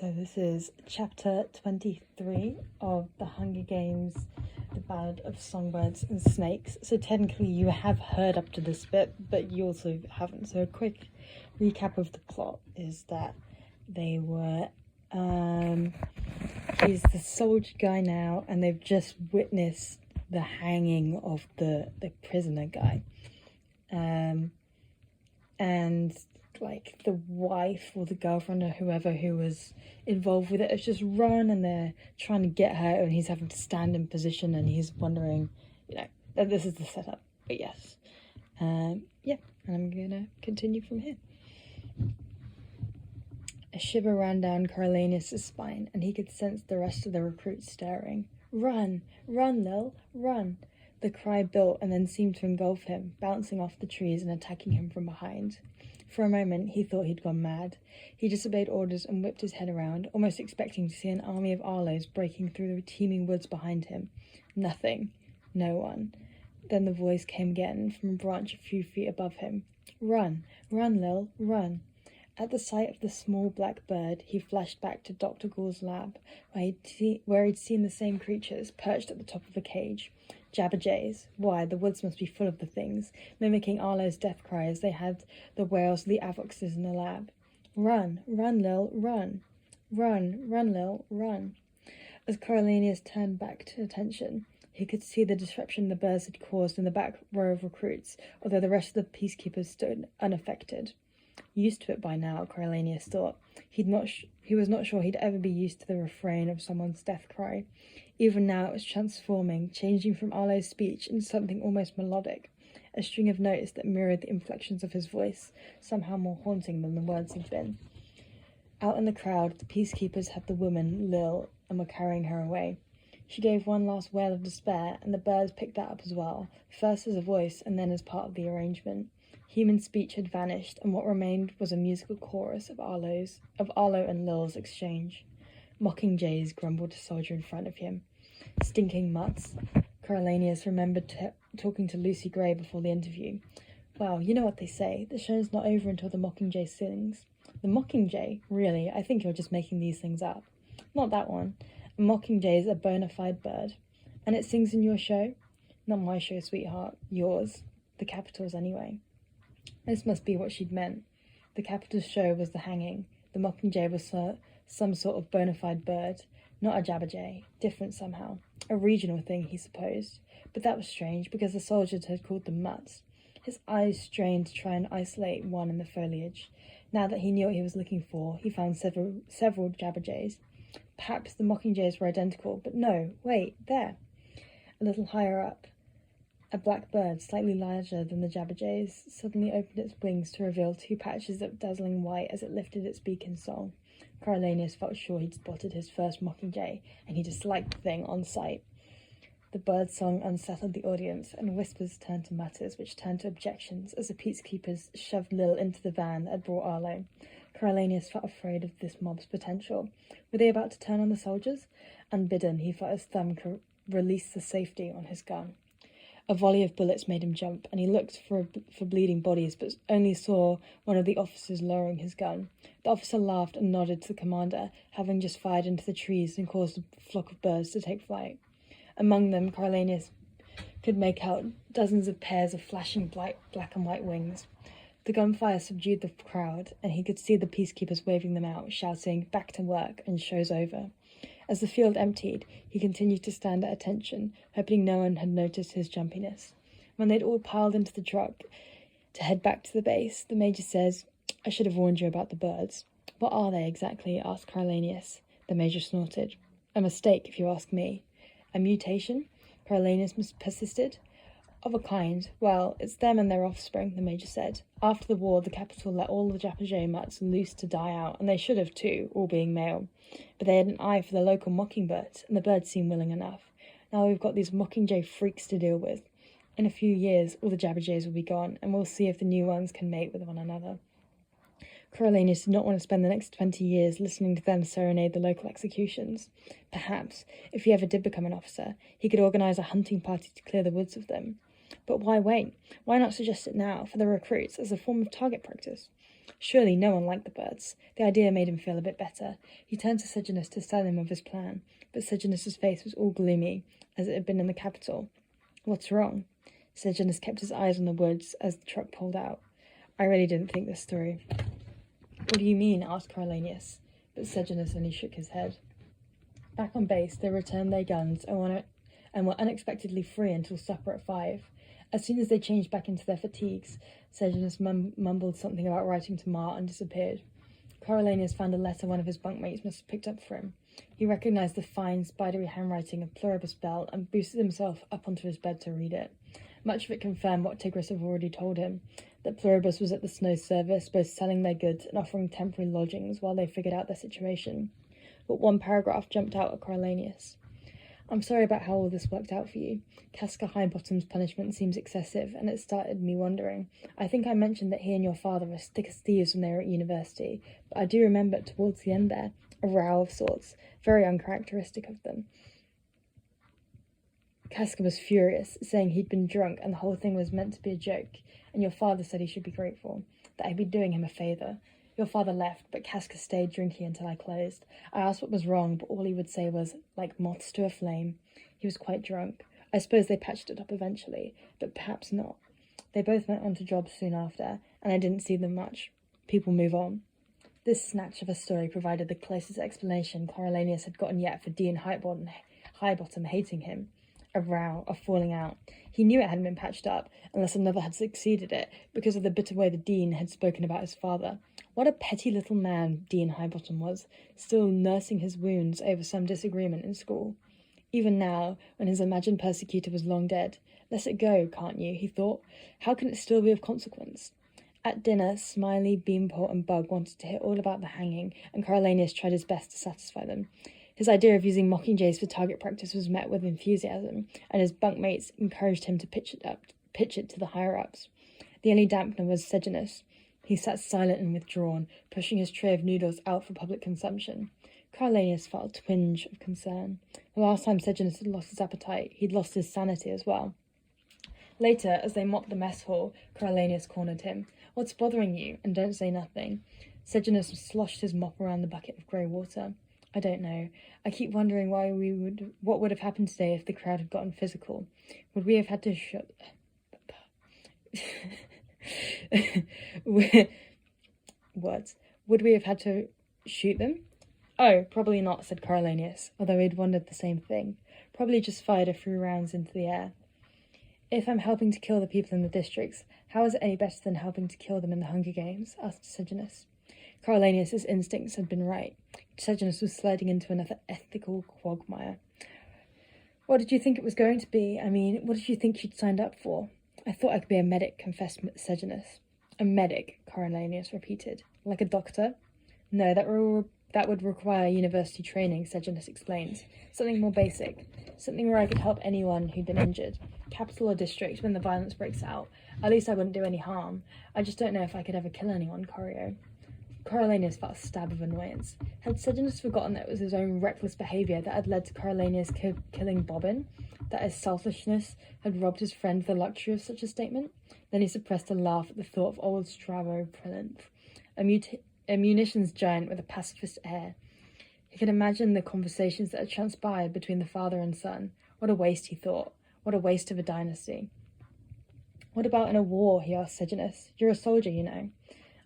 So this is chapter 23 of The Hunger Games, The Ballad of Songbirds and Snakes. So technically you have heard up to this bit, but you also haven't. So a quick recap of the plot is that they were, he's the soldier guy now, and they've just witnessed the hanging of the prisoner guy. And like the wife or the girlfriend or whoever who was involved with it has just run, and they're trying to get her, and he's having to stand in position, and he's wondering, that this is the setup. But yes, and I'm gonna continue from here. A shiver ran down Coriolanus' spine, and he could sense the rest of the recruits staring. Run, run, Lil, run! The cry built and then seemed to engulf him, bouncing off the trees and attacking him from behind. For a moment, he thought he'd gone mad. He disobeyed orders and whipped his head around, almost expecting to see an army of Arlos breaking through the teeming woods behind him. Nothing. No one. Then the voice came again from a branch a few feet above him. Run! Run, Lil, run! At the sight of the small black bird, he flashed back to Dr. Gould's lab, where he'd seen the same creatures perched at the top of a cage. Jabberjays. Why, the woods must be full of the things, mimicking Arlo's death cry as they had the whales or the avoxes in the lab. Run, run, Lil, run. Run, run, Lil, run. As Coriolanus turned back to attention, he could see the disruption the birds had caused in the back row of recruits, although the rest of the peacekeepers stood unaffected. Used to it by now, Coriolanus thought. He was not sure he'd ever be used to the refrain of someone's death cry. Even now it was transforming, changing from Arlo's speech into something almost melodic, a string of notes that mirrored the inflections of his voice, somehow more haunting than the words had been. Out in the crowd, the peacekeepers had the woman, Lil, and were carrying her away. She gave one last wail of despair, and the birds picked that up as well, first as a voice and then as part of the arrangement. Human speech had vanished, and what remained was a musical chorus of Arlo and Lil's exchange. Mockingjays, grumbled a soldier in front of him. Stinking mutts. Coriolanus remembered talking to Lucy Gray before the interview. Well, you know what they say, the show's not over until the Mockingjay sings. The Mockingjay? Really? I think you're just making these things up. Not that one. A Mockingjay is a bona fide bird. And it sings in your show? Not my show, sweetheart. Yours. The Capitol's anyway. This must be what she'd meant. The Capitol's show was the hanging. The Mockingjay was some sort of bona fide bird. Not a jabberjay. Different somehow. A regional thing, he supposed. But that was strange, because the soldiers had called them mutts. His eyes strained to try and isolate one in the foliage. Now that he knew what he was looking for, he found several jabberjays. Perhaps the mockingjays were identical, but no, wait, there. A little higher up, a black bird, slightly larger than the jabberjays, suddenly opened its wings to reveal two patches of dazzling white as it lifted its beak in song. Coriolanus felt sure he'd spotted his first mockingjay, and he disliked the thing on sight. The bird song unsettled the audience, and whispers turned to mutters, which turned to objections as the peacekeepers shoved Lil into the van that had brought Arlo. Coriolanus felt afraid of this mob's potential. Were they about to turn on the soldiers? Unbidden, he felt his thumb release the safety on his gun. A volley of bullets made him jump, and he looked for bleeding bodies, but only saw one of the officers lowering his gun. The officer laughed and nodded to the commander, having just fired into the trees and caused a flock of birds to take flight. Among them, Coriolanus could make out dozens of pairs of flashing black and white wings. The gunfire subdued the crowd, and he could see the peacekeepers waving them out, shouting, "Back to work," and "Show's over." As the field emptied, he continued to stand at attention, hoping no one had noticed his jumpiness. When they'd all piled into the truck to head back to the base, the major says, "I should have warned you about the birds." "What are they exactly?" asked Coriolanus. The major snorted. "A mistake, if you ask me." "A mutation?" Coriolanus persisted. "Of a kind. Well, it's them and their offspring," the major said. "After the war, the Capitol let all the Jabberjay mutts loose to die out, and they should have too, all being male. But they had an eye for the local mockingbirds, and the birds seemed willing enough. Now we've got these Mockingjay freaks to deal with. In a few years, all the Jabberjays will be gone, and we'll see if the new ones can mate with one another." Coriolanus did not want to spend the next 20 years listening to them serenade the local executions. Perhaps, if he ever did become an officer, he could organise a hunting party to clear the woods of them. But why wait? Why not suggest it now, for the recruits, as a form of target practice? Surely no one liked the birds. The idea made him feel a bit better. He turned to Sejanus to tell him of his plan, but Sejanus's face was all gloomy, as it had been in the capital. What's wrong? Sejanus kept his eyes on the woods as the truck pulled out. I really didn't think this through. What do you mean? Asked Coriolanus, but Sejanus only shook his head. Back on base, they returned their guns and were unexpectedly free until supper at 5. As soon as they changed back into their fatigues, Sejanus mumbled something about writing to Ma and disappeared. Coriolanus found a letter one of his bunkmates must have picked up for him. He recognised the fine, spidery handwriting of Pluribus Bell and boosted himself up onto his bed to read it. Much of it confirmed what Tigris had already told him, that Pluribus was at the Snow service, both selling their goods and offering temporary lodgings while they figured out their situation. But one paragraph jumped out at Coriolanus. I'm sorry about how all this worked out for you. Casca Highbottom's punishment seems excessive, and it started me wondering. I think I mentioned that he and your father were thick as thieves when they were at university, but I do remember towards the end there, a row of sorts, very uncharacteristic of them. Casca was furious, saying he'd been drunk and the whole thing was meant to be a joke, and your father said he should be grateful, that I'd be doing him a favour. Your father left, but Casca stayed drinking until I closed. I asked what was wrong, but all he would say was, like moths to a flame. He was quite drunk. I suppose they patched it up eventually, but perhaps not. They both went on to jobs soon after, and I didn't see them much. People move on. This snatch of a story provided the closest explanation Coriolanus had gotten yet for Dean Highbottom hating him. A row, a falling out. He knew it hadn't been patched up, unless another had succeeded it, because of the bitter way the Dean had spoken about his father. What a petty little man Dean Highbottom was, still nursing his wounds over some disagreement in school. Even now, when his imagined persecutor was long dead, let it go, can't you, he thought. How can it still be of consequence? At dinner, Smiley, Beanpot and Bug wanted to hear all about the hanging, and Coriolanus tried his best to satisfy them. His idea of using mockingjays for target practice was met with enthusiasm, and his bunkmates encouraged him to pitch it to the higher-ups. The only dampener was Sejanus. He sat silent and withdrawn, pushing his tray of noodles out for public consumption. Coriolanus felt a twinge of concern. The last time Sejanus had lost his appetite, he'd lost his sanity as well. Later, as they mopped the mess hall, Coriolanus cornered him. What's bothering you? And don't say nothing. Sejanus sloshed his mop around the bucket of grey water. I don't know. I keep wondering what would have happened today if the crowd had gotten physical. Would we have had to Words. Would we have had to shoot them? Oh, probably not, said Coriolanus, although he'd wondered the same thing. Probably just fired a few rounds into the air. If I'm helping to kill the people in the districts, how is it any better than helping to kill them in the Hunger Games? Asked Sejanus. Coriolanus's instincts had been right. Sejanus was sliding into another ethical quagmire. What did you think it was going to be? I mean, what did you think you'd signed up for? I thought I could be a medic, confessed Sejanus. A medic, Coriolanus repeated. Like a doctor? No, that would require university training, Sejanus explained. Something more basic. Something where I could help anyone who'd been injured. Capital or district, when the violence breaks out. At least I wouldn't do any harm. I just don't know if I could ever kill anyone, Corio. Coriolanus felt a stab of annoyance. Had Sejanus forgotten that it was his own reckless behaviour that had led to Coriolanus killing Bobbin? That his selfishness had robbed his friend of the luxury of such a statement? Then he suppressed a laugh at the thought of old Strabo Plinth, a munitions giant with a pacifist air. He could imagine the conversations that had transpired between the father and son. What a waste, he thought. What a waste of a dynasty. What about in a war, he asked Sejanus. You're a soldier, you know.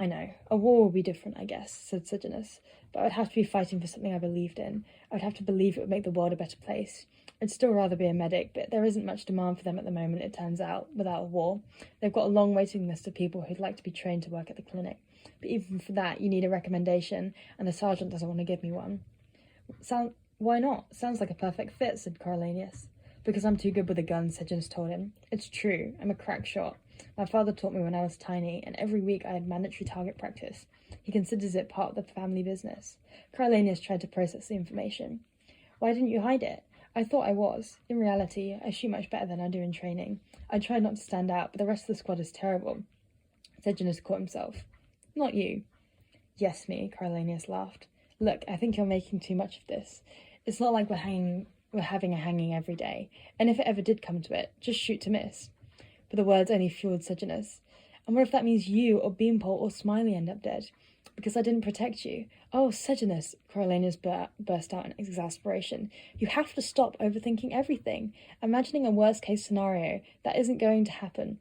I know. A war will be different, I guess, said Sejanus. But I would have to be fighting for something I believed in. I would have to believe it would make the world a better place. I'd still rather be a medic, but there isn't much demand for them at the moment, it turns out, without a war. They've got a long waiting list of people who'd like to be trained to work at the clinic. But even for that, you need a recommendation, and the sergeant doesn't want to give me one. Why not? Sounds like a perfect fit, said Coriolanus. Because I'm too good with a gun, Sejanus told him. It's true, I'm a crack shot. My father taught me when I was tiny, and every week I had mandatory target practice. He considers it part of the family business. Coriolanus tried to process the information. Why didn't you hide it? I thought I was. In reality, I shoot much better than I do in training. I tried not to stand out, but the rest of the squad is terrible. Sejanus caught himself. Not you. Yes, me, Coriolanus laughed. Look, I think you're making too much of this. It's not like we're having a hanging every day, and if it ever did come to it, just shoot to miss. But the words only fueled Sejanus. And what if that means you or Beanpole or Smiley end up dead? Because I didn't protect you. Oh, Sejanus, Coriolanus burst out in exasperation. You have to stop overthinking everything. Imagining a worst-case scenario, that isn't going to happen.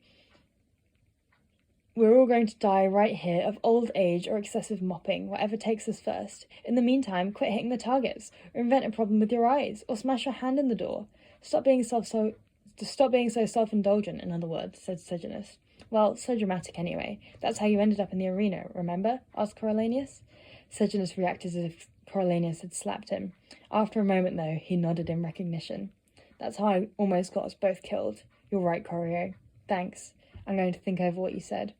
We're all going to die right here of old age or excessive mopping, whatever takes us first. In the meantime, quit hitting the targets, or invent a problem with your eyes, or smash your hand in the door. Stop being so self-indulgent, in other words, said Sejanus. Well, so dramatic anyway. That's how you ended up in the arena, remember? Asked Coriolanus. Sejanus reacted as if Coriolanus had slapped him. After a moment, though, he nodded in recognition. That's how I almost got us both killed. You're right, Corio. Thanks. I'm going to think over what you said.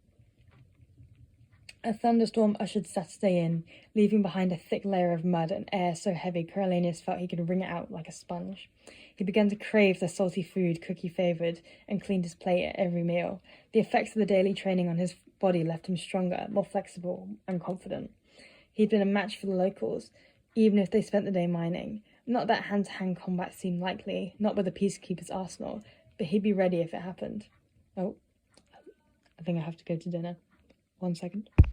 A thunderstorm ushered Saturday in, leaving behind a thick layer of mud and air so heavy Coriolanus felt he could wring it out like a sponge. He began to crave the salty food Cookie favoured and cleaned his plate at every meal. The effects of the daily training on his body left him stronger, more flexible and confident. He'd been a match for the locals, even if they spent the day mining. Not that hand-to-hand combat seemed likely, not with the Peacekeeper's arsenal, but he'd be ready if it happened. Oh, I think I have to go to dinner. 1 second.